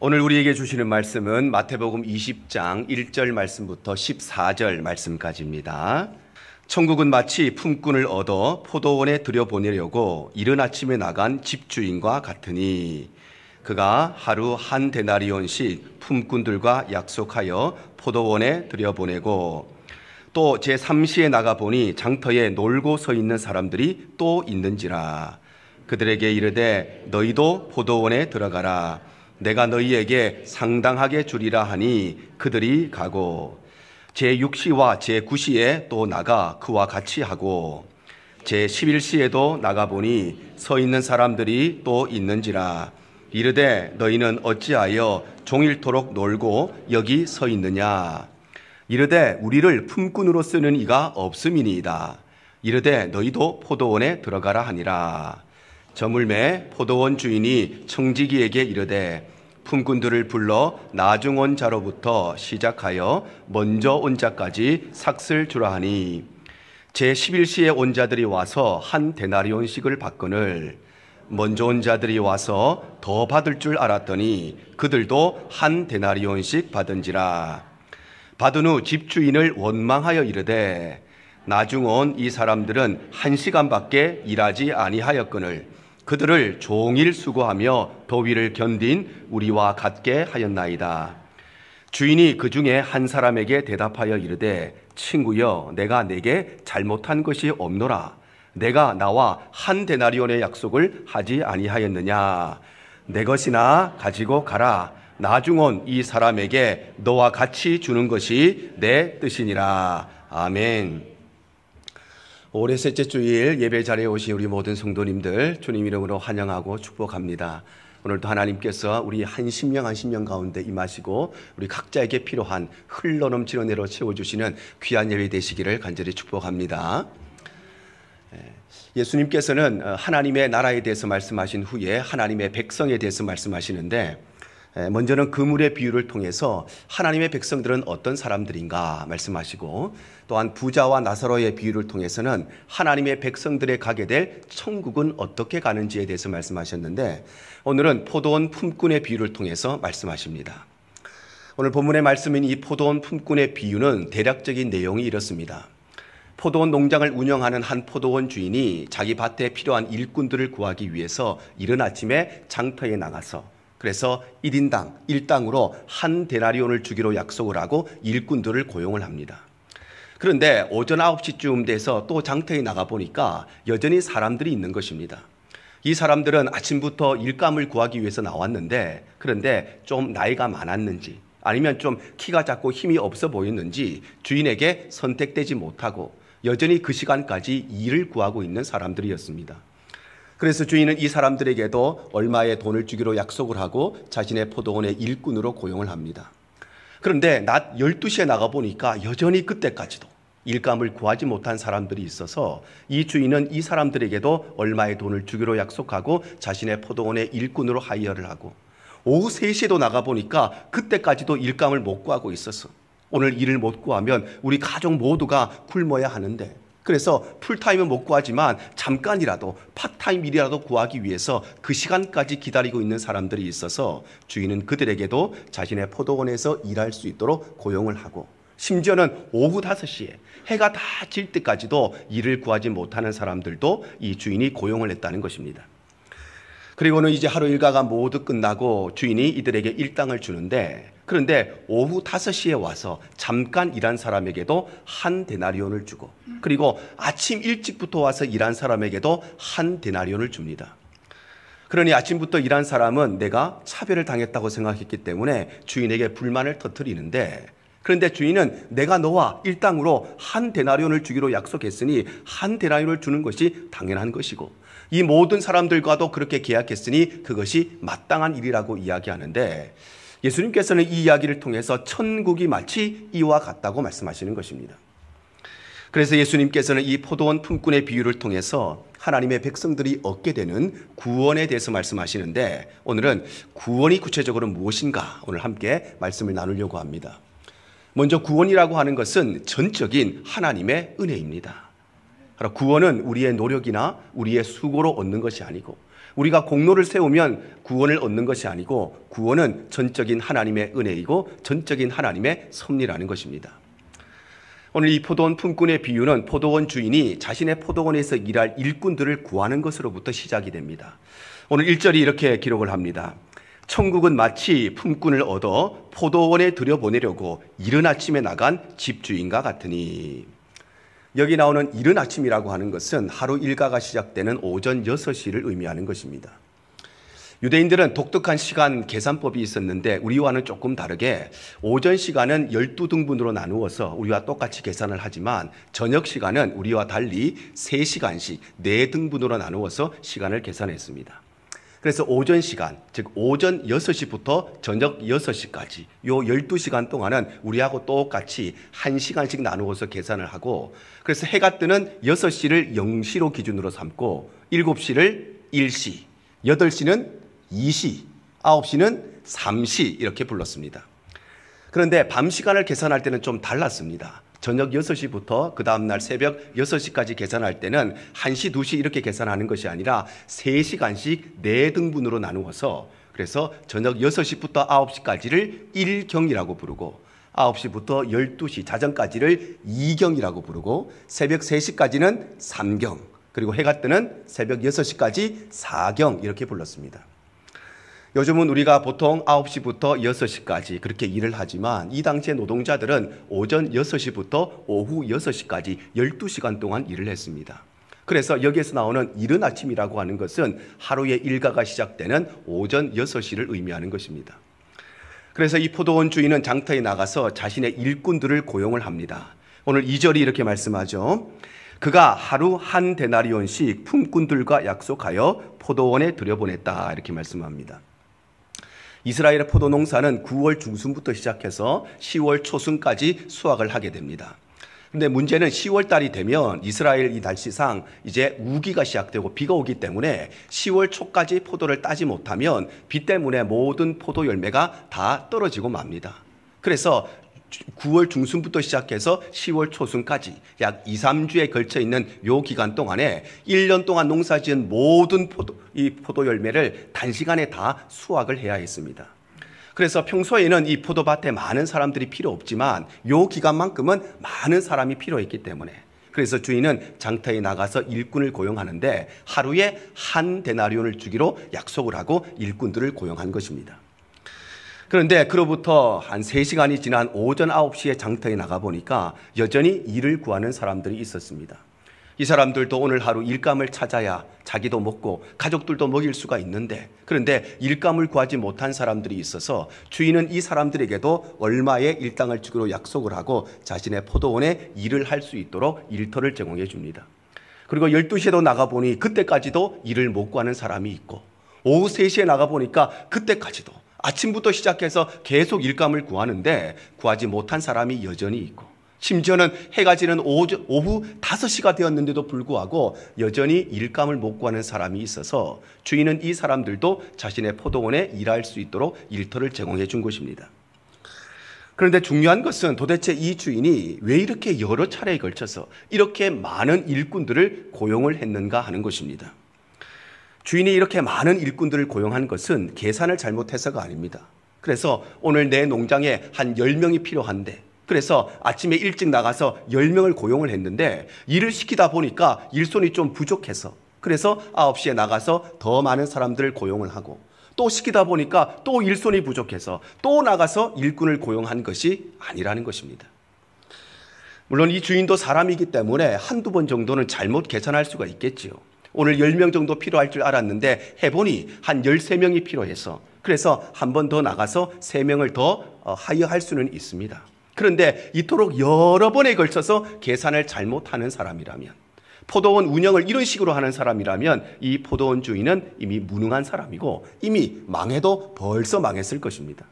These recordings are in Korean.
오늘 우리에게 주시는 말씀은 마태복음 20장 1절 말씀부터 14절 말씀까지입니다. 천국은 마치 품꾼을 얻어 포도원에 들여보내려고 이른 아침에 나간 집주인과 같으니 그가 하루 한 데나리온씩 품꾼들과 약속하여 포도원에 들여보내고 또 제3시에 나가보니 장터에 놀고 서 있는 사람들이 또 있는지라. 그들에게 이르되 너희도 포도원에 들어가라. 내가 너희에게 상당하게 주리라 하니 그들이 가고 제6시와 제9시에 또 나가 그와 같이 하고 제11시에도 나가보니 서 있는 사람들이 또 있는지라. 이르되 너희는 어찌하여 종일토록 놀고 여기 서 있느냐. 이르되 우리를 품꾼으로 쓰는 이가 없음이니이다. 이르되 너희도 포도원에 들어가라 하니라. 저물매 포도원 주인이 청지기에게 이르되 품꾼들을 불러 나중 온 자로부터 시작하여 먼저 온 자까지 삭슬 주라 하니 제11시에 온 자들이 와서 한 데나리온씩을 받거늘 먼저 온 자들이 와서 더 받을 줄 알았더니 그들도 한 데나리온씩 받은지라. 받은 후 집주인을 원망하여 이르되 나중 온 이 사람들은 1시간밖에 일하지 아니하였거늘 그들을 종일 수고하며 더위를 견딘 우리와 같게 하였나이다. 주인이 그 중에 한 사람에게 대답하여 이르되 친구여 내가 내게 잘못한 것이 없노라. 내가 나와 한 데나리온의 약속을 하지 아니하였느냐. 내 것이나 가지고 가라. 나중 온 이 사람에게 너와 같이 주는 것이 내 뜻이니라. 아멘. 올해 셋째 주일 예배 자리에 오신 우리 모든 성도님들 주님 이름으로 환영하고 축복합니다. 오늘도 하나님께서 우리 한 심령 한 심령 가운데 임하시고 우리 각자에게 필요한 흘러넘치는 은혜로 채워주시는 귀한 예배 되시기를 간절히 축복합니다. 예수님께서는 하나님의 나라에 대해서 말씀하신 후에 하나님의 백성에 대해서 말씀하시는데 먼저는 그물의 비유를 통해서 하나님의 백성들은 어떤 사람들인가 말씀하시고 또한 부자와 나사로의 비유를 통해서는 하나님의 백성들에 가게 될 천국은 어떻게 가는지에 대해서 말씀하셨는데 오늘은 포도원 품꾼의 비유를 통해서 말씀하십니다. 오늘 본문의 말씀인 이 포도원 품꾼의 비유는 대략적인 내용이 이렇습니다. 포도원 농장을 운영하는 한 포도원 주인이 자기 밭에 필요한 일꾼들을 구하기 위해서 이른 아침에 장터에 나가서 그래서 1인당 1당으로 한 데나리온을 주기로 약속을 하고 일꾼들을 고용을 합니다. 그런데 오전 9시쯤 돼서 또 장터에 나가보니까 여전히 사람들이 있는 것입니다. 이 사람들은 아침부터 일감을 구하기 위해서 나왔는데 그런데 좀 나이가 많았는지 아니면 좀 키가 작고 힘이 없어 보였는지 주인에게 선택되지 못하고 여전히 그 시간까지 일을 구하고 있는 사람들이었습니다. 그래서 주인은 이 사람들에게도 얼마의 돈을 주기로 약속을 하고 자신의 포도원의 일꾼으로 고용을 합니다. 그런데 낮 12시에 나가보니까 여전히 그때까지도 일감을 구하지 못한 사람들이 있어서 이 주인은 이 사람들에게도 얼마의 돈을 주기로 약속하고 자신의 포도원의 일꾼으로 하이어를 하고 오후 3시에도 나가보니까 그때까지도 일감을 못 구하고 있어서 오늘 일을 못 구하면 우리 가족 모두가 굶어야 하는데 그래서 풀타임은 못 구하지만 잠깐이라도 파타임 일이라도 구하기 위해서 그 시간까지 기다리고 있는 사람들이 있어서 주인은 그들에게도 자신의 포도원에서 일할 수 있도록 고용을 하고 심지어는 오후 5시에 해가 다 질 때까지도 일을 구하지 못하는 사람들도 이 주인이 고용을 했다는 것입니다. 그리고는 이제 하루 일과가 모두 끝나고 주인이 이들에게 일당을 주는데 그런데 오후 5시에 와서 잠깐 일한 사람에게도 한 데나리온을 주고 그리고 아침 일찍부터 와서 일한 사람에게도 한 데나리온을 줍니다. 그러니 아침부터 일한 사람은 내가 차별을 당했다고 생각했기 때문에 주인에게 불만을 터뜨리는데 그런데 주인은 내가 너와 일당으로 한 데나리온을 주기로 약속했으니 한 데나리온을 주는 것이 당연한 것이고 이 모든 사람들과도 그렇게 계약했으니 그것이 마땅한 일이라고 이야기하는데 예수님께서는 이 이야기를 통해서 천국이 마치 이와 같다고 말씀하시는 것입니다. 그래서 예수님께서는 이 포도원 품꾼의 비유를 통해서 하나님의 백성들이 얻게 되는 구원에 대해서 말씀하시는데 오늘은 구원이 구체적으로 무엇인가 오늘 함께 말씀을 나누려고 합니다. 먼저 구원이라고 하는 것은 전적인 하나님의 은혜입니다. 구원은 우리의 노력이나 우리의 수고로 얻는 것이 아니고 우리가 공로를 세우면 구원을 얻는 것이 아니고 구원은 전적인 하나님의 은혜이고 전적인 하나님의 섭리라는 것입니다. 오늘 이 포도원 품꾼의 비유는 포도원 주인이 자신의 포도원에서 일할 일꾼들을 구하는 것으로부터 시작이 됩니다. 오늘 1절이 이렇게 기록을 합니다. 천국은 마치 품꾼을 얻어 포도원에 들여보내려고 이른 아침에 나간 집주인과 같으니. 여기 나오는 이른 아침이라고 하는 것은 하루 일과가 시작되는 오전 6시를 의미하는 것입니다. 유대인들은 독특한 시간 계산법이 있었는데 우리와는 조금 다르게 오전 시간은 12등분으로 나누어서 우리와 똑같이 계산을 하지만 저녁 시간은 우리와 달리 3시간씩 4등분으로 나누어서 시간을 계산했습니다. 그래서 오전 시간, 즉 오전 6시부터 저녁 6시까지 요 12시간 동안은 우리하고 똑같이 1시간씩 나누어서 계산을 하고, 그래서 해가 뜨는 6시를 0시로 기준으로 삼고 7시를 1시, 8시는 2시, 9시는 3시 이렇게 불렀습니다. 그런데 밤 시간을 계산할 때는 좀 달랐습니다. 저녁 6시부터 그 다음날 새벽 6시까지 계산할 때는 1시, 2시 이렇게 계산하는 것이 아니라 3시간씩 4등분으로 나누어서, 그래서 저녁 6시부터 9시까지를 1경이라고 부르고 9시부터 12시 자정까지를 2경이라고 부르고 새벽 3시까지는 3경, 그리고 해가 뜨는 새벽 6시까지 4경 이렇게 불렀습니다. 요즘은 우리가 보통 9시부터 6시까지 그렇게 일을 하지만 이 당시의 노동자들은 오전 6시부터 오후 6시까지 12시간 동안 일을 했습니다. 그래서 여기에서 나오는 이른 아침이라고 하는 것은 하루의 일과가 시작되는 오전 6시를 의미하는 것입니다. 그래서 이 포도원 주인은 장터에 나가서 자신의 일꾼들을 고용을 합니다. 오늘 2절이 이렇게 말씀하죠. 그가 하루 한 데나리온씩 품꾼들과 약속하여 포도원에 들여보냈다 이렇게 말씀합니다. 이스라엘의 포도 농사는 9월 중순부터 시작해서 10월 초순까지 수확을 하게 됩니다. 그런데 문제는 10월 달이 되면 이스라엘 이 날씨상 이제 우기가 시작되고 비가 오기 때문에 10월 초까지 포도를 따지 못하면 비 때문에 모든 포도 열매가 다 떨어지고 맙니다. 그래서 9월 중순부터 시작해서 10월 초순까지 약 2, 3주에 걸쳐 있는 요 기간 동안에 1년 동안 농사지은 모든 포도 열매를 단시간에 다 수확을 해야 했습니다. 그래서 평소에는 이 포도밭에 많은 사람들이 필요 없지만 요 기간만큼은 많은 사람이 필요했기 때문에, 그래서 주인은 장터에 나가서 일꾼을 고용하는데 하루에 한 데나리온을 주기로 약속을 하고 일꾼들을 고용한 것입니다. 그런데 그로부터 한 3시간이 지난 오전 9시에 장터에 나가보니까 여전히 일을 구하는 사람들이 있었습니다. 이 사람들도 오늘 하루 일감을 찾아야 자기도 먹고 가족들도 먹일 수가 있는데, 그런데 일감을 구하지 못한 사람들이 있어서 주인은 이 사람들에게도 얼마의 일당을 주기로 약속을 하고 자신의 포도원에 일을 할 수 있도록 일터를 제공해 줍니다. 그리고 12시에도 나가보니 그때까지도 일을 못 구하는 사람이 있고, 오후 3시에 나가보니까 그때까지도 아침부터 시작해서 계속 일감을 구하는데 구하지 못한 사람이 여전히 있고, 심지어는 해가 지는 오후 5시가 되었는데도 불구하고 여전히 일감을 못 구하는 사람이 있어서 주인은 이 사람들도 자신의 포도원에 일할 수 있도록 일터를 제공해 준 것입니다. 그런데 중요한 것은 도대체 이 주인이 왜 이렇게 여러 차례에 걸쳐서 이렇게 많은 일꾼들을 고용을 했는가 하는 것입니다. 주인이 이렇게 많은 일꾼들을 고용한 것은 계산을 잘못해서가 아닙니다. 그래서 오늘 내 농장에 한 10명이 필요한데, 그래서 아침에 일찍 나가서 10명을 고용을 했는데 일을 시키다 보니까 일손이 좀 부족해서, 그래서 9시에 나가서 더 많은 사람들을 고용을 하고, 또 시키다 보니까 또 일손이 부족해서 또 나가서 일꾼을 고용한 것이 아니라는 것입니다. 물론 이 주인도 사람이기 때문에 한두 번 정도는 잘못 계산할 수가 있겠지요. 오늘 10명 정도 필요할 줄 알았는데 해보니 한 13명이 필요해서, 그래서 한 번 더 나가서 3명을 더 하여할 수는 있습니다. 그런데 이토록 여러 번에 걸쳐서 계산을 잘못하는 사람이라면, 포도원 운영을 이런 식으로 하는 사람이라면 이 포도원 주인은 이미 무능한 사람이고 이미 망해도 벌써 망했을 것입니다.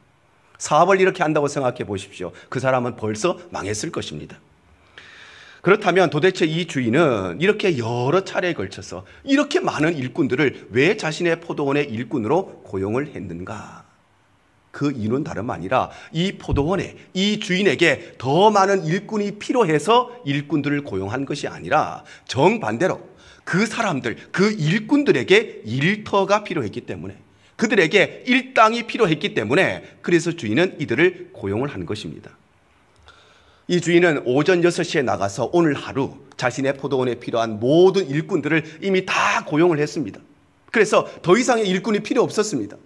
사업을 이렇게 한다고 생각해 보십시오. 그 사람은 벌써 망했을 것입니다. 그렇다면 도대체 이 주인은 이렇게 여러 차례에 걸쳐서 이렇게 많은 일꾼들을 왜 자신의 포도원의 일꾼으로 고용을 했는가? 그 이유는 다름 아니라 이 포도원에, 이 주인에게 더 많은 일꾼이 필요해서 일꾼들을 고용한 것이 아니라 정반대로 그 사람들, 그 일꾼들에게 일터가 필요했기 때문에, 그들에게 일당이 필요했기 때문에, 그래서 주인은 이들을 고용을 한 것입니다. 이 주인은 오전 6시에 나가서 오늘 하루 자신의 포도원에 필요한 모든 일꾼들을 이미 다 고용을 했습니다. 그래서 더 이상의 일꾼이 필요 없었습니다.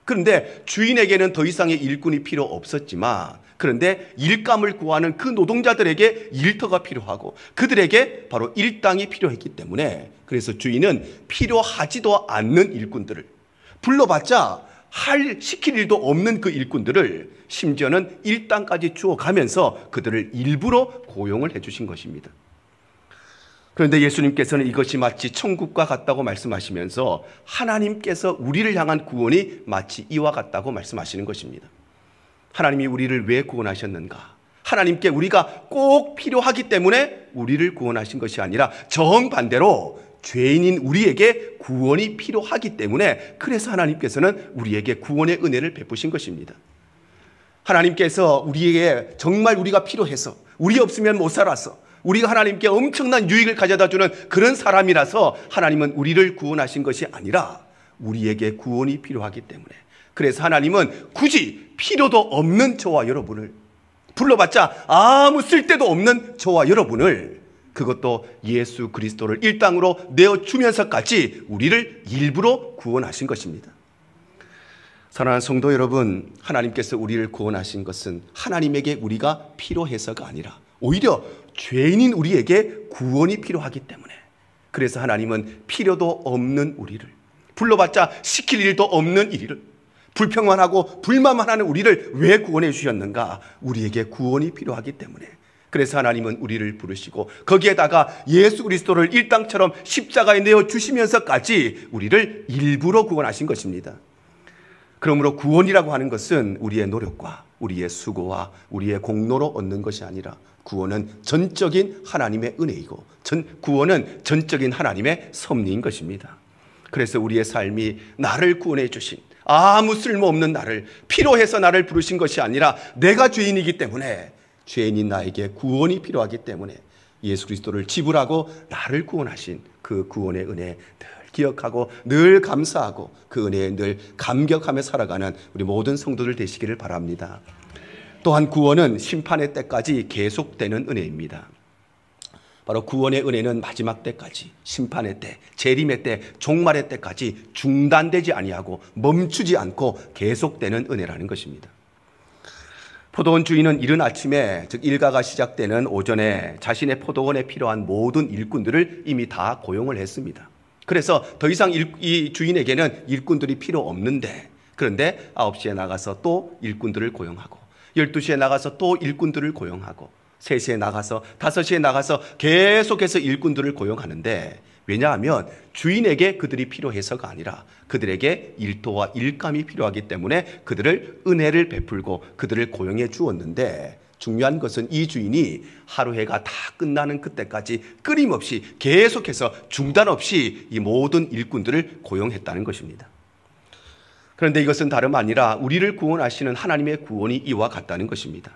그런데 주인에게는 더 이상의 일꾼이 필요 없었지만, 그런데 일감을 구하는 그 노동자들에게 일터가 필요하고 그들에게 바로 일당이 필요했기 때문에, 그래서 주인은 필요하지도 않는 일꾼들을, 불러봤자 시킬 일도 없는 그 일꾼들을 심지어는 일당까지 주어가면서 그들을 일부러 고용을 해주신 것입니다. 그런데 예수님께서는 이것이 마치 천국과 같다고 말씀하시면서 하나님께서 우리를 향한 구원이 마치 이와 같다고 말씀하시는 것입니다. 하나님이 우리를 왜 구원하셨는가? 하나님께 우리가 꼭 필요하기 때문에 우리를 구원하신 것이 아니라 정반대로 죄인인 우리에게 구원이 필요하기 때문에, 그래서 하나님께서는 우리에게 구원의 은혜를 베푸신 것입니다. 하나님께서 우리에게 정말 우리가 필요해서, 우리 없으면 못 살아서, 우리가 하나님께 엄청난 유익을 가져다 주는 그런 사람이라서 하나님은 우리를 구원하신 것이 아니라 우리에게 구원이 필요하기 때문에, 그래서 하나님은 굳이 필요도 없는 저와 여러분을, 불러봤자 아무 쓸데도 없는 저와 여러분을, 그것도 예수 그리스도를 일당으로 내어주면서까지 우리를 일부러 구원하신 것입니다. 사랑하는 성도 여러분, 하나님께서 우리를 구원하신 것은 하나님에게 우리가 필요해서가 아니라 오히려 죄인인 우리에게 구원이 필요하기 때문에, 그래서 하나님은 필요도 없는 우리를, 불러봤자 시킬 일도 없는 우리를, 불평만 하고 불만만 하는 우리를 왜 구원해 주셨는가? 우리에게 구원이 필요하기 때문에. 그래서 하나님은 우리를 부르시고 거기에다가 예수 그리스도를 일당처럼 십자가에 내어주시면서까지 우리를 일부러 구원하신 것입니다. 그러므로 구원이라고 하는 것은 우리의 노력과 우리의 수고와 우리의 공로로 얻는 것이 아니라, 구원은 전적인 하나님의 은혜이고 구원은 전적인 하나님의 섭리인 것입니다. 그래서 우리의 삶이 나를 구원해 주신, 아무 쓸모없는 나를, 필요해서 나를 부르신 것이 아니라 내가 죄인이기 때문에, 죄인인 나에게 구원이 필요하기 때문에 예수 그리스도를 지불하고 나를 구원하신 그 구원의 은혜 늘 기억하고 늘 감사하고 그 은혜에 늘 감격하며 살아가는 우리 모든 성도들 되시기를 바랍니다. 또한 구원은 심판의 때까지 계속되는 은혜입니다. 바로 구원의 은혜는 마지막 때까지, 심판의 때, 재림의 때, 종말의 때까지 중단되지 아니하고 멈추지 않고 계속되는 은혜라는 것입니다. 포도원 주인은 이른 아침에, 즉 일가가 시작되는 오전에 자신의 포도원에 필요한 모든 일꾼들을 이미 다 고용을 했습니다. 그래서 더 이상 이 주인에게는 일꾼들이 필요 없는데, 그런데 9시에 나가서 또 일꾼들을 고용하고, 12시에 나가서 또 일꾼들을 고용하고, 3시에 나가서 5시에 나가서 계속해서 일꾼들을 고용하는데, 왜냐하면 주인에게 그들이 필요해서가 아니라 그들에게 일토와 일감이 필요하기 때문에 그들을 은혜를 베풀고 그들을 고용해 주었는데, 중요한 것은 이 주인이 하루 해가 다 끝나는 그때까지 끊임없이 계속해서 중단 없이 이 모든 일꾼들을 고용했다는 것입니다. 그런데 이것은 다름 아니라 우리를 구원하시는 하나님의 구원이 이와 같다는 것입니다.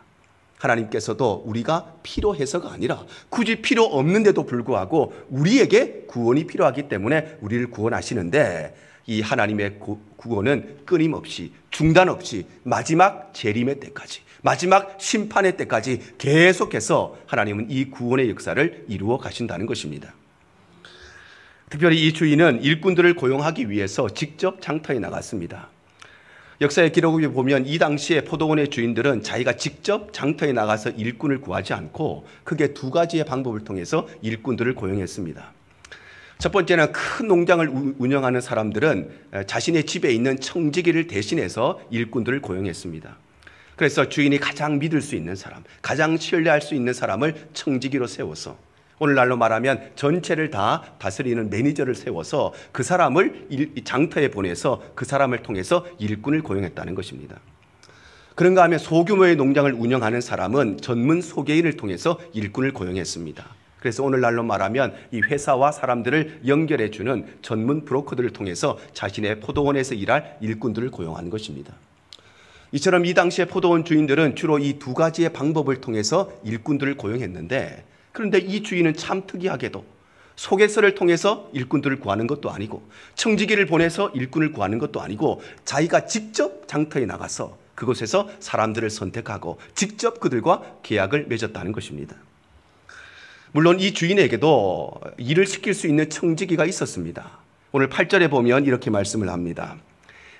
하나님께서도 우리가 필요해서가 아니라 굳이 필요 없는데도 불구하고 우리에게 구원이 필요하기 때문에 우리를 구원하시는데, 이 하나님의 구원은 끊임없이 중단 없이 마지막 재림의 때까지, 마지막 심판의 때까지 계속해서 하나님은 이 구원의 역사를 이루어 가신다는 것입니다. 특별히 이 주인은 일꾼들을 고용하기 위해서 직접 장터에 나갔습니다. 역사의 기록을 보면 이 당시에 포도원의 주인들은 자기가 직접 장터에 나가서 일꾼을 구하지 않고 크게 두 가지의 방법을 통해서 일꾼들을 고용했습니다. 첫 번째는 큰 농장을 운영하는 사람들은 자신의 집에 있는 청지기를 대신해서 일꾼들을 고용했습니다. 그래서 주인이 가장 믿을 수 있는 사람, 가장 신뢰할 수 있는 사람을 청지기로 세워서, 오늘날로 말하면 전체를 다 다스리는 매니저를 세워서 그 사람을 장터에 보내서 그 사람을 통해서 일꾼을 고용했다는 것입니다. 그런가 하면 소규모의 농장을 운영하는 사람은 전문 소개인을 통해서 일꾼을 고용했습니다. 그래서 오늘날로 말하면 이 회사와 사람들을 연결해주는 전문 브로커들을 통해서 자신의 포도원에서 일할 일꾼들을 고용한 것입니다. 이처럼 이 당시의 포도원 주인들은 주로 이 두 가지의 방법을 통해서 일꾼들을 고용했는데, 그런데 이 주인은 참 특이하게도 소개서를 통해서 일꾼들을 구하는 것도 아니고 청지기를 보내서 일꾼을 구하는 것도 아니고 자기가 직접 장터에 나가서 그곳에서 사람들을 선택하고 직접 그들과 계약을 맺었다는 것입니다. 물론 이 주인에게도 일을 시킬 수 있는 청지기가 있었습니다. 오늘 8절에 보면 이렇게 말씀을 합니다.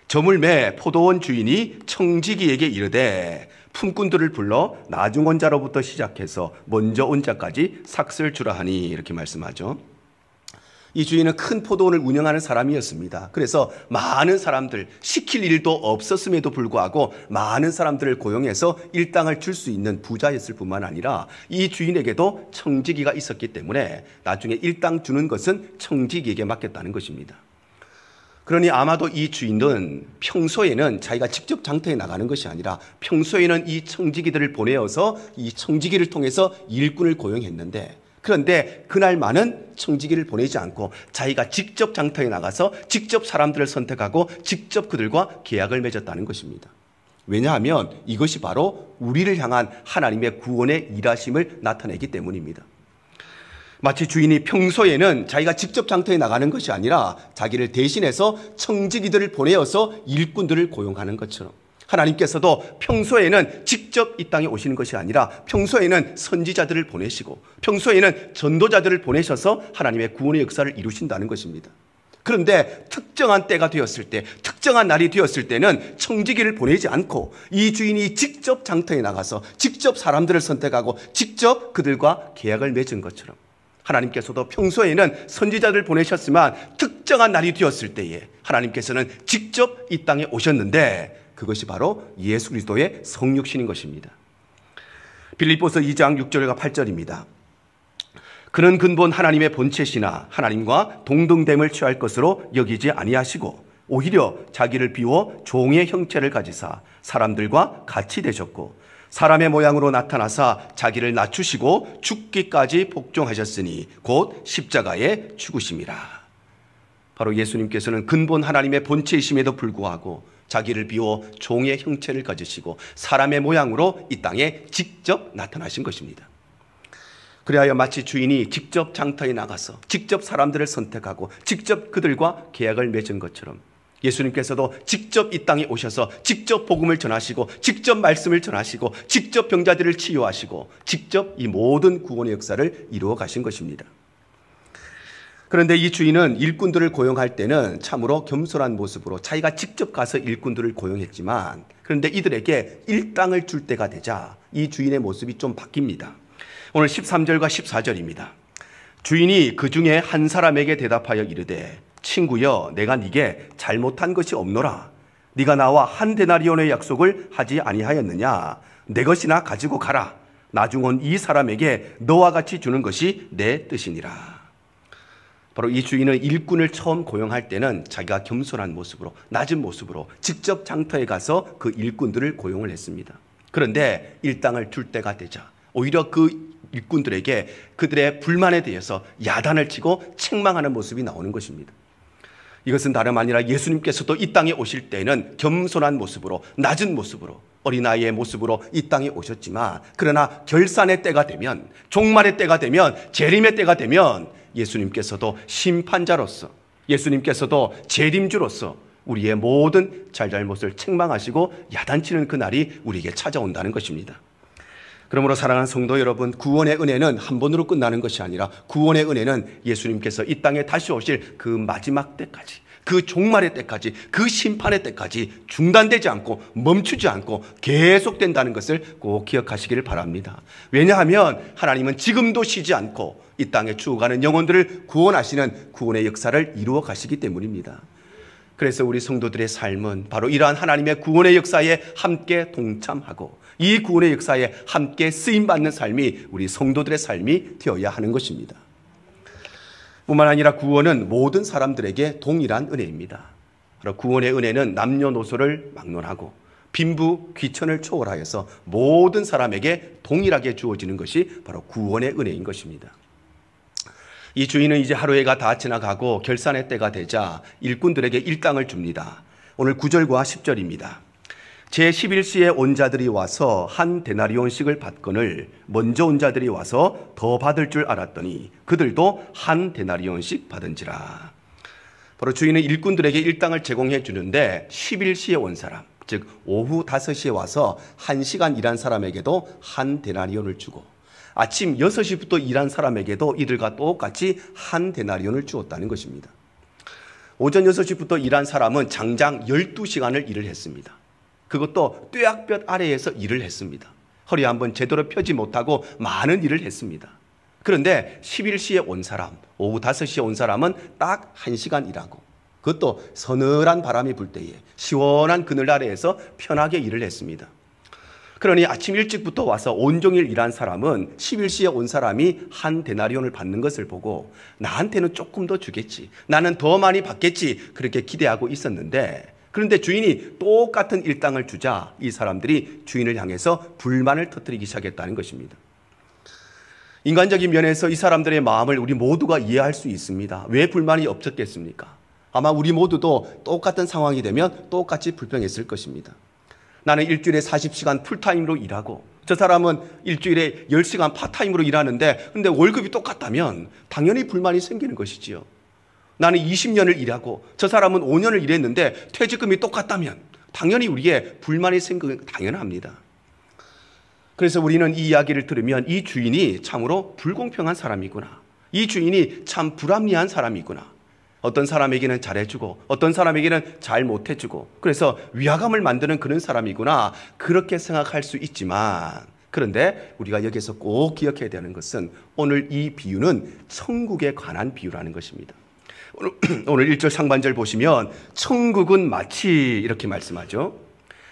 저물매 포도원 주인이 청지기에게 이르되 품꾼들을 불러 나중 온 자로부터 시작해서 먼저 온 자까지 삭슬 주라 하니, 이렇게 말씀하죠. 이 주인은 큰 포도원을 운영하는 사람이었습니다. 그래서 많은 사람들, 시킬 일도 없었음에도 불구하고 많은 사람들을 고용해서 일당을 줄 수 있는 부자였을 뿐만 아니라 이 주인에게도 청지기가 있었기 때문에 나중에 일당 주는 것은 청지기에게 맡겼다는 것입니다. 그러니 아마도 이 주인은 평소에는 자기가 직접 장터에 나가는 것이 아니라 평소에는 이 청지기들을 보내어서 이 청지기를 통해서 일꾼을 고용했는데, 그런데 그날만은 청지기를 보내지 않고 자기가 직접 장터에 나가서 직접 사람들을 선택하고 직접 그들과 계약을 맺었다는 것입니다. 왜냐하면 이것이 바로 우리를 향한 하나님의 구원의 일하심을 나타내기 때문입니다. 마치 주인이 평소에는 자기가 직접 장터에 나가는 것이 아니라 자기를 대신해서 청지기들을 보내어서 일꾼들을 고용하는 것처럼, 하나님께서도 평소에는 직접 이 땅에 오시는 것이 아니라 평소에는 선지자들을 보내시고 평소에는 전도자들을 보내셔서 하나님의 구원의 역사를 이루신다는 것입니다. 그런데 특정한 때가 되었을 때, 특정한 날이 되었을 때는 청지기를 보내지 않고 이 주인이 직접 장터에 나가서 직접 사람들을 선택하고 직접 그들과 계약을 맺은 것처럼, 하나님께서도 평소에는 선지자들 보내셨지만 특정한 날이 되었을 때에 하나님께서는 직접 이 땅에 오셨는데, 그것이 바로 예수 그리스도의 성육신인 것입니다. 빌립보서 2장 6절과 8절입니다. 그는 근본 하나님의 본체시나 하나님과 동등됨을 취할 것으로 여기지 아니하시고 오히려 자기를 비워 종의 형체를 가지사 사람들과 같이 되셨고 사람의 모양으로 나타나사 자기를 낮추시고 죽기까지 복종하셨으니 곧 십자가에 죽으심이라. 바로 예수님께서는 근본 하나님의 본체이심에도 불구하고 자기를 비워 종의 형체를 가지시고 사람의 모양으로 이 땅에 직접 나타나신 것입니다. 그리하여 마치 주인이 직접 장터에 나가서 직접 사람들을 선택하고 직접 그들과 계약을 맺은 것처럼 예수님께서도 직접 이 땅에 오셔서 직접 복음을 전하시고 직접 말씀을 전하시고 직접 병자들을 치유하시고 직접 이 모든 구원의 역사를 이루어 가신 것입니다. 그런데 이 주인은 일꾼들을 고용할 때는 참으로 겸손한 모습으로 자기가 직접 가서 일꾼들을 고용했지만, 그런데 이들에게 일당을 줄 때가 되자 이 주인의 모습이 좀 바뀝니다. 오늘 13절과 14절입니다. 주인이 그 중에 한 사람에게 대답하여 이르되 친구여, 내가 네게 잘못한 것이 없노라. 네가 나와 한 데나리온의 약속을 하지 아니하였느냐? 내 것이나 가지고 가라. 나중 온 이 사람에게 너와 같이 주는 것이 내 뜻이니라. 바로 이 주인은 일꾼을 처음 고용할 때는 자기가 겸손한 모습으로, 낮은 모습으로 직접 장터에 가서 그 일꾼들을 고용을 했습니다. 그런데 일당을 줄 때가 되자 오히려 그 일꾼들에게 그들의 불만에 대해서 야단을 치고 책망하는 모습이 나오는 것입니다. 이것은 다름 아니라 예수님께서도 이 땅에 오실 때에는 겸손한 모습으로, 낮은 모습으로, 어린아이의 모습으로 이 땅에 오셨지만, 그러나 결산의 때가 되면, 종말의 때가 되면, 재림의 때가 되면 예수님께서도 심판자로서, 예수님께서도 재림주로서 우리의 모든 잘잘못을 책망하시고 야단치는 그날이 우리에게 찾아온다는 것입니다. 그러므로 사랑하는 성도 여러분, 구원의 은혜는 한 번으로 끝나는 것이 아니라 구원의 은혜는 예수님께서 이 땅에 다시 오실 그 마지막 때까지, 그 종말의 때까지, 그 심판의 때까지 중단되지 않고 멈추지 않고 계속된다는 것을 꼭 기억하시기를 바랍니다. 왜냐하면 하나님은 지금도 쉬지 않고 이 땅에 죽어가는 영혼들을 구원하시는 구원의 역사를 이루어 가시기 때문입니다. 그래서 우리 성도들의 삶은 바로 이러한 하나님의 구원의 역사에 함께 동참하고 이 구원의 역사에 함께 쓰임받는 삶이 우리 성도들의 삶이 되어야 하는 것입니다. 뿐만 아니라 구원은 모든 사람들에게 동일한 은혜입니다. 바로 구원의 은혜는 남녀노소를 막론하고 빈부 귀천을 초월하여서 모든 사람에게 동일하게 주어지는 것이 바로 구원의 은혜인 것입니다. 이 주인은 이제 하루해가 다 지나가고 결산의 때가 되자 일꾼들에게 일당을 줍니다. 오늘 9절과 10절입니다. 제11시에 온 자들이 와서 한 데나리온씩을 받거늘 먼저 온 자들이 와서 더 받을 줄 알았더니 그들도 한 데나리온씩 받은지라. 바로 주인은 일꾼들에게 일당을 제공해 주는데 11시에 온 사람, 즉 오후 5시에 와서 1시간 일한 사람에게도 한 데나리온을 주고 아침 6시부터 일한 사람에게도 이들과 똑같이 한 데나리온을 주었다는 것입니다. 오전 6시부터 일한 사람은 장장 12시간을 일을 했습니다. 그것도 뙤약볕 아래에서 일을 했습니다. 허리 한번 제대로 펴지 못하고 많은 일을 했습니다. 그런데 11시에 온 사람, 오후 5시에 온 사람은 딱 1시간 일하고 그것도 서늘한 바람이 불 때에 시원한 그늘 아래에서 편하게 일을 했습니다. 그러니 아침 일찍부터 와서 온종일 일한 사람은 11시에 온 사람이 한 데나리온을 받는 것을 보고 나한테는 조금 더 주겠지, 나는 더 많이 받겠지, 그렇게 기대하고 있었는데, 그런데 주인이 똑같은 일당을 주자 이 사람들이 주인을 향해서 불만을 터뜨리기 시작했다는 것입니다. 인간적인 면에서 이 사람들의 마음을 우리 모두가 이해할 수 있습니다. 왜 불만이 없었겠습니까? 아마 우리 모두도 똑같은 상황이 되면 똑같이 불평했을 것입니다. 나는 일주일에 40시간 풀타임으로 일하고 저 사람은 일주일에 10시간 파타임으로 일하는데 근데 월급이 똑같다면 당연히 불만이 생기는 것이지요. 나는 20년을 일하고 저 사람은 5년을 일했는데 퇴직금이 똑같다면 당연히 우리의 불만이 생기는 당연합니다. 그래서 우리는 이 이야기를 들으면 이 주인이 참으로 불공평한 사람이구나, 이 주인이 참 불합리한 사람이구나, 어떤 사람에게는 잘해주고 어떤 사람에게는 잘 못해주고 그래서 위화감을 만드는 그런 사람이구나, 그렇게 생각할 수 있지만, 그런데 우리가 여기서 꼭 기억해야 되는 것은 오늘 이 비유는 천국에 관한 비유라는 것입니다. 오늘 1절 상반절 보시면 천국은 마치 이렇게 말씀하죠.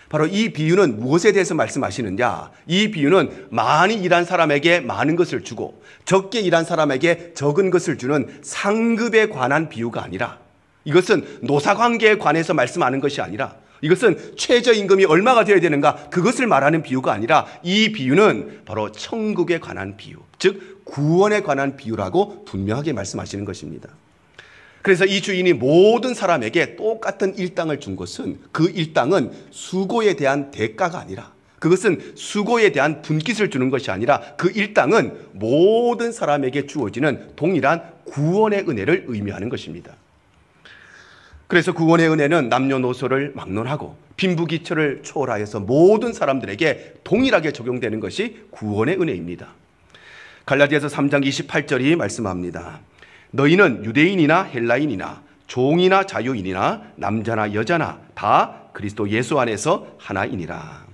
바로 이 비유는 무엇에 대해서 말씀하시느냐, 이 비유는 많이 일한 사람에게 많은 것을 주고 적게 일한 사람에게 적은 것을 주는 상급에 관한 비유가 아니라, 이것은 노사관계에 관해서 말씀하는 것이 아니라, 이것은 최저임금이 얼마가 되어야 되는가 그것을 말하는 비유가 아니라, 이 비유는 바로 천국에 관한 비유, 즉 구원에 관한 비유라고 분명하게 말씀하시는 것입니다. 그래서 이 주인이 모든 사람에게 똑같은 일당을 준 것은 그 일당은 수고에 대한 대가가 아니라, 그것은 수고에 대한 분깃을 주는 것이 아니라 그 일당은 모든 사람에게 주어지는 동일한 구원의 은혜를 의미하는 것입니다. 그래서 구원의 은혜는 남녀노소를 막론하고 빈부귀천을 초월하여서 모든 사람들에게 동일하게 적용되는 것이 구원의 은혜입니다. 갈라디아서 3장 28절이 말씀합니다. 너희는 유대인이나 헬라인이나 종이나 자유인이나 남자나 여자나 다 그리스도 예수 안에서 하나이니라.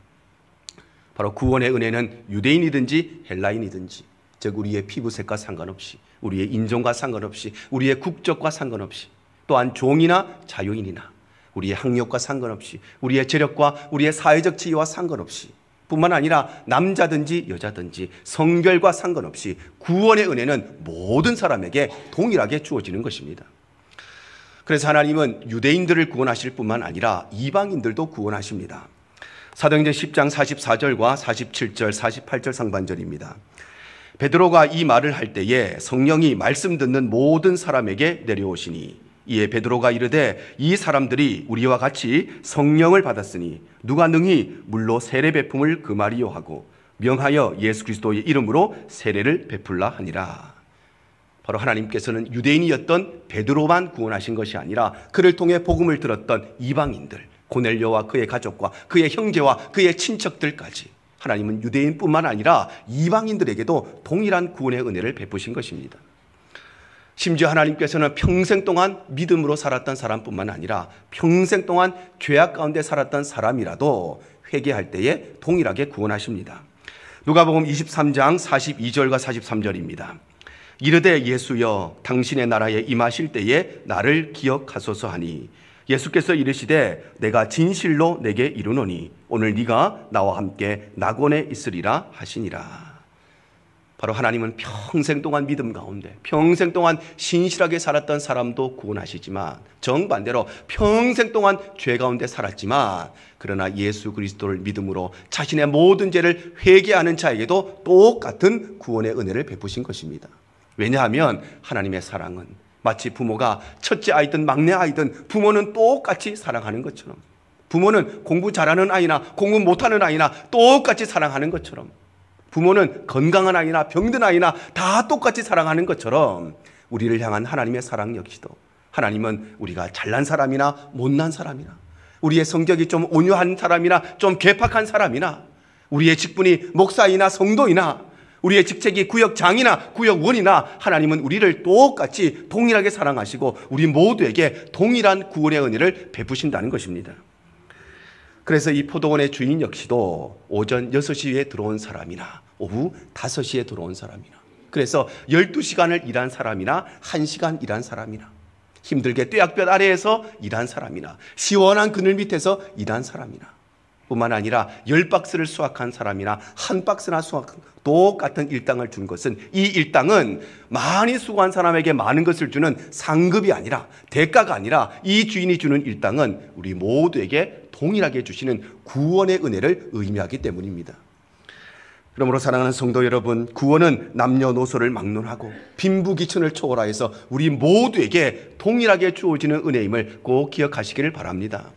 바로 구원의 은혜는 유대인이든지 헬라인이든지, 즉 우리의 피부색과 상관없이, 우리의 인종과 상관없이, 우리의 국적과 상관없이, 또한 종이나 자유인이나 우리의 학력과 상관없이, 우리의 재력과 우리의 사회적 지위와 상관없이, 뿐만 아니라 남자든지 여자든지 성별과 상관없이 구원의 은혜는 모든 사람에게 동일하게 주어지는 것입니다. 그래서 하나님은 유대인들을 구원하실 뿐만 아니라 이방인들도 구원하십니다. 사도행전 10장 44절과 47절, 48절 상반절입니다. 베드로가 이 말을 할 때에 성령이 말씀 듣는 모든 사람에게 내려오시니, 이에 베드로가 이르되 이 사람들이 우리와 같이 성령을 받았으니 누가 능히 물로 세례 베품을 금하리요 하고 명하여 예수 그리스도의 이름으로 세례를 베풀라 하니라. 바로 하나님께서는 유대인이었던 베드로만 구원하신 것이 아니라 그를 통해 복음을 들었던 이방인들, 고넬료와 그의 가족과 그의 형제와 그의 친척들까지 하나님은 유대인뿐만 아니라 이방인들에게도 동일한 구원의 은혜를 베푸신 것입니다. 심지어 하나님께서는 평생 동안 믿음으로 살았던 사람뿐만 아니라 평생 동안 죄악 가운데 살았던 사람이라도 회개할 때에 동일하게 구원하십니다. 누가복음 23장 42절과 43절입니다. 이르되 예수여 당신의 나라에 임하실 때에 나를 기억하소서 하니 예수께서 이르시되 내가 진실로 내게 이르노니 오늘 네가 나와 함께 낙원에 있으리라 하시니라. 바로 하나님은 평생 동안 믿음 가운데 평생 동안 신실하게 살았던 사람도 구원하시지만, 정반대로 평생 동안 죄 가운데 살았지만 그러나 예수 그리스도를 믿음으로 자신의 모든 죄를 회개하는 자에게도 똑같은 구원의 은혜를 베푸신 것입니다. 왜냐하면 하나님의 사랑은 마치 부모가 첫째 아이든 막내 아이든 부모는 똑같이 사랑하는 것처럼 부모는 공부 잘하는 아이나 공부 못하는 아이나 똑같이 사랑하는 것처럼, 부모는 건강한 아이나 병든 아이나 다 똑같이 사랑하는 것처럼 우리를 향한 하나님의 사랑 역시도 하나님은 우리가 잘난 사람이나 못난 사람이나, 우리의 성격이 좀 온유한 사람이나 좀 괴팍한 사람이나, 우리의 직분이 목사이나 성도이나, 우리의 직책이 구역장이나 구역원이나, 하나님은 우리를 똑같이 동일하게 사랑하시고 우리 모두에게 동일한 구원의 은혜를 베푸신다는 것입니다. 그래서 이 포도원의 주인 역시도 오전 6시에 들어온 사람이나 오후 5시에 들어온 사람이나, 그래서 12시간을 일한 사람이나 1시간 일한 사람이나, 힘들게 뙤약볕 아래에서 일한 사람이나 시원한 그늘 밑에서 일한 사람이나, 뿐만 아니라 10박스를 수확한 사람이나 1박스나 수확한, 똑같은 일당을 준 것은, 이 일당은 많이 수고한 사람에게 많은 것을 주는 상급이 아니라, 대가가 아니라, 이 주인이 주는 일당은 우리 모두에게 동일하게 주시는 구원의 은혜를 의미하기 때문입니다. 그러므로 사랑하는 성도 여러분, 구원은 남녀노소를 막론하고 빈부귀천을 초월하여서 우리 모두에게 동일하게 주어지는 은혜임을 꼭 기억하시기를 바랍니다.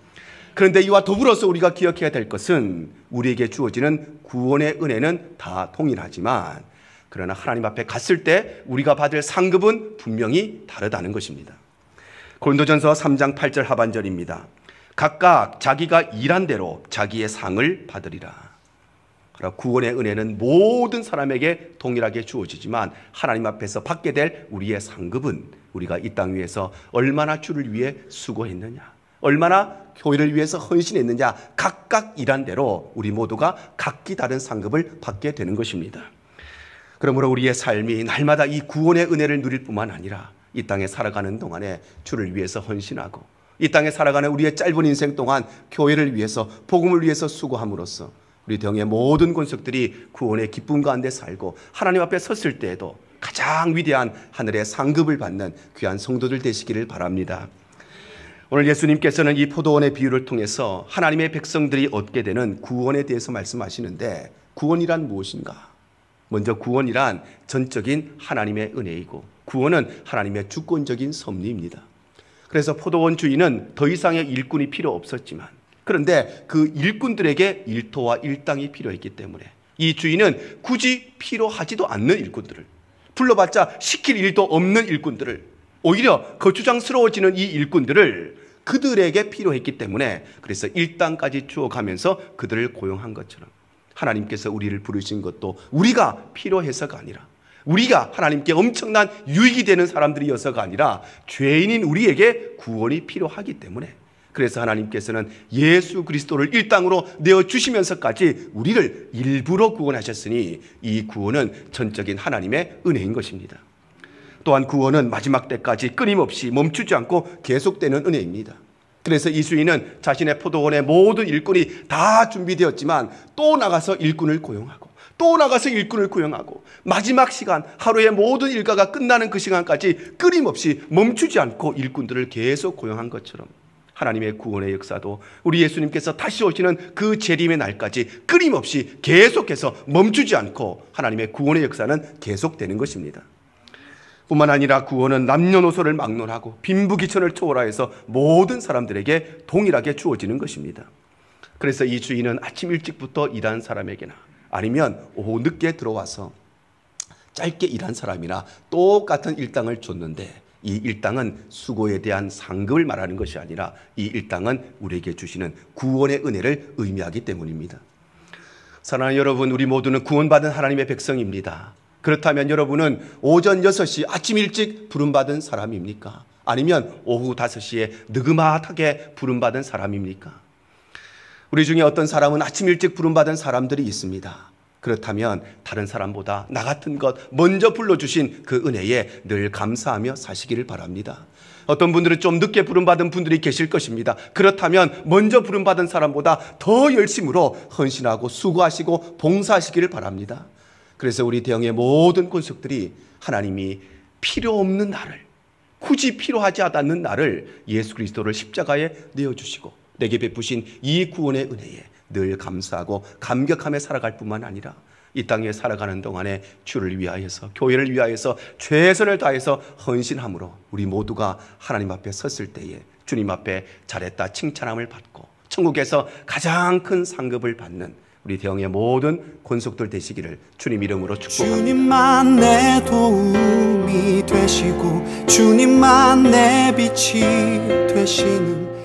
그런데 이와 더불어서 우리가 기억해야 될 것은, 우리에게 주어지는 구원의 은혜는 다 동일하지만 그러나 하나님 앞에 갔을 때 우리가 받을 상급은 분명히 다르다는 것입니다. 고린도전서 3장 8절 하반절입니다. 각각 자기가 일한 대로 자기의 상을 받으리라. 구원의 은혜는 모든 사람에게 동일하게 주어지지만 하나님 앞에서 받게 될 우리의 상급은, 우리가 이 땅 위에서 얼마나 주를 위해 수고했느냐, 얼마나 교회를 위해서 헌신했느냐, 각각 일한 대로 우리 모두가 각기 다른 상급을 받게 되는 것입니다. 그러므로 우리의 삶이 날마다 이 구원의 은혜를 누릴 뿐만 아니라 이 땅에 살아가는 동안에 주를 위해서 헌신하고, 이 땅에 살아가는 우리의 짧은 인생 동안 교회를 위해서, 복음을 위해서 수고함으로써 우리 등의 모든 권속들이 구원의 기쁨 가운데 살고 하나님 앞에 섰을 때에도 가장 위대한 하늘의 상급을 받는 귀한 성도들 되시기를 바랍니다. 오늘 예수님께서는 이 포도원의 비유를 통해서 하나님의 백성들이 얻게 되는 구원에 대해서 말씀하시는데, 구원이란 무엇인가? 먼저 구원이란 전적인 하나님의 은혜이고, 구원은 하나님의 주권적인 섭리입니다. 그래서 포도원 주인은 더 이상의 일꾼이 필요 없었지만, 그런데 그 일꾼들에게 일토와 일당이 필요했기 때문에 이 주인은 굳이 필요하지도 않는 일꾼들을, 불러봤자 시킬 일도 없는 일꾼들을, 오히려 거추장스러워지는 이 일꾼들을 그들에게 필요했기 때문에, 그래서 일당까지 주어가면서 그들을 고용한 것처럼 하나님께서 우리를 부르신 것도 우리가 필요해서가 아니라, 우리가 하나님께 엄청난 유익이 되는 사람들이어서가 아니라 죄인인 우리에게 구원이 필요하기 때문에, 그래서 하나님께서는 예수 그리스도를 일당으로 내어주시면서까지 우리를 일부러 구원하셨으니 이 구원은 전적인 하나님의 은혜인 것입니다. 또한 구원은 마지막 때까지 끊임없이 멈추지 않고 계속되는 은혜입니다. 그래서 이 주인은 자신의 포도원의 모든 일꾼이 다 준비되었지만 또 나가서 일꾼을 고용하고, 또 나가서 일꾼을 고용하고, 마지막 시간, 하루의 모든 일과가 끝나는 그 시간까지 끊임없이 멈추지 않고 일꾼들을 계속 고용한 것처럼, 하나님의 구원의 역사도 우리 예수님께서 다시 오시는 그 재림의 날까지 끊임없이 계속해서 멈추지 않고 하나님의 구원의 역사는 계속되는 것입니다. 뿐만 아니라 구원은 남녀노소를 막론하고 빈부귀천을 초월하여서 모든 사람들에게 동일하게 주어지는 것입니다. 그래서 이 주인은 아침 일찍부터 일한 사람에게나 아니면 오후 늦게 들어와서 짧게 일한 사람이나 똑같은 일당을 줬는데, 이 일당은 수고에 대한 상급을 말하는 것이 아니라 이 일당은 우리에게 주시는 구원의 은혜를 의미하기 때문입니다. 사랑하는 여러분, 우리 모두는 구원받은 하나님의 백성입니다. 그렇다면 여러분은 오전 6시 아침 일찍 부름받은 사람입니까? 아니면 오후 5시에 느그마하게 부름받은 사람입니까? 우리 중에 어떤 사람은 아침 일찍 부름받은 사람들이 있습니다. 그렇다면 다른 사람보다 나 같은 것 먼저 불러주신 그 은혜에 늘 감사하며 사시기를 바랍니다. 어떤 분들은 좀 늦게 부름받은 분들이 계실 것입니다. 그렇다면 먼저 부름받은 사람보다 더 열심으로 헌신하고 수고하시고 봉사하시기를 바랍니다. 그래서 우리 대형의 모든 권속들이 하나님이 필요 없는 나를, 굳이 필요하지 않는 나를 예수 그리스도를 십자가에 내어주시고 내게 베푸신 이 구원의 은혜에 늘 감사하고 감격하며 살아갈 뿐만 아니라 이 땅에 살아가는 동안에 주를 위하여서, 교회를 위하여서 최선을 다해서 헌신함으로 우리 모두가 하나님 앞에 섰을 때에 주님 앞에 잘했다 칭찬함을 받고 천국에서 가장 큰 상급을 받는 우리 대형의 모든 권속들 되시기를 주님 이름으로 축복합니다. 주님만 내 도움이 되시고 주님만 내 빛이 되시는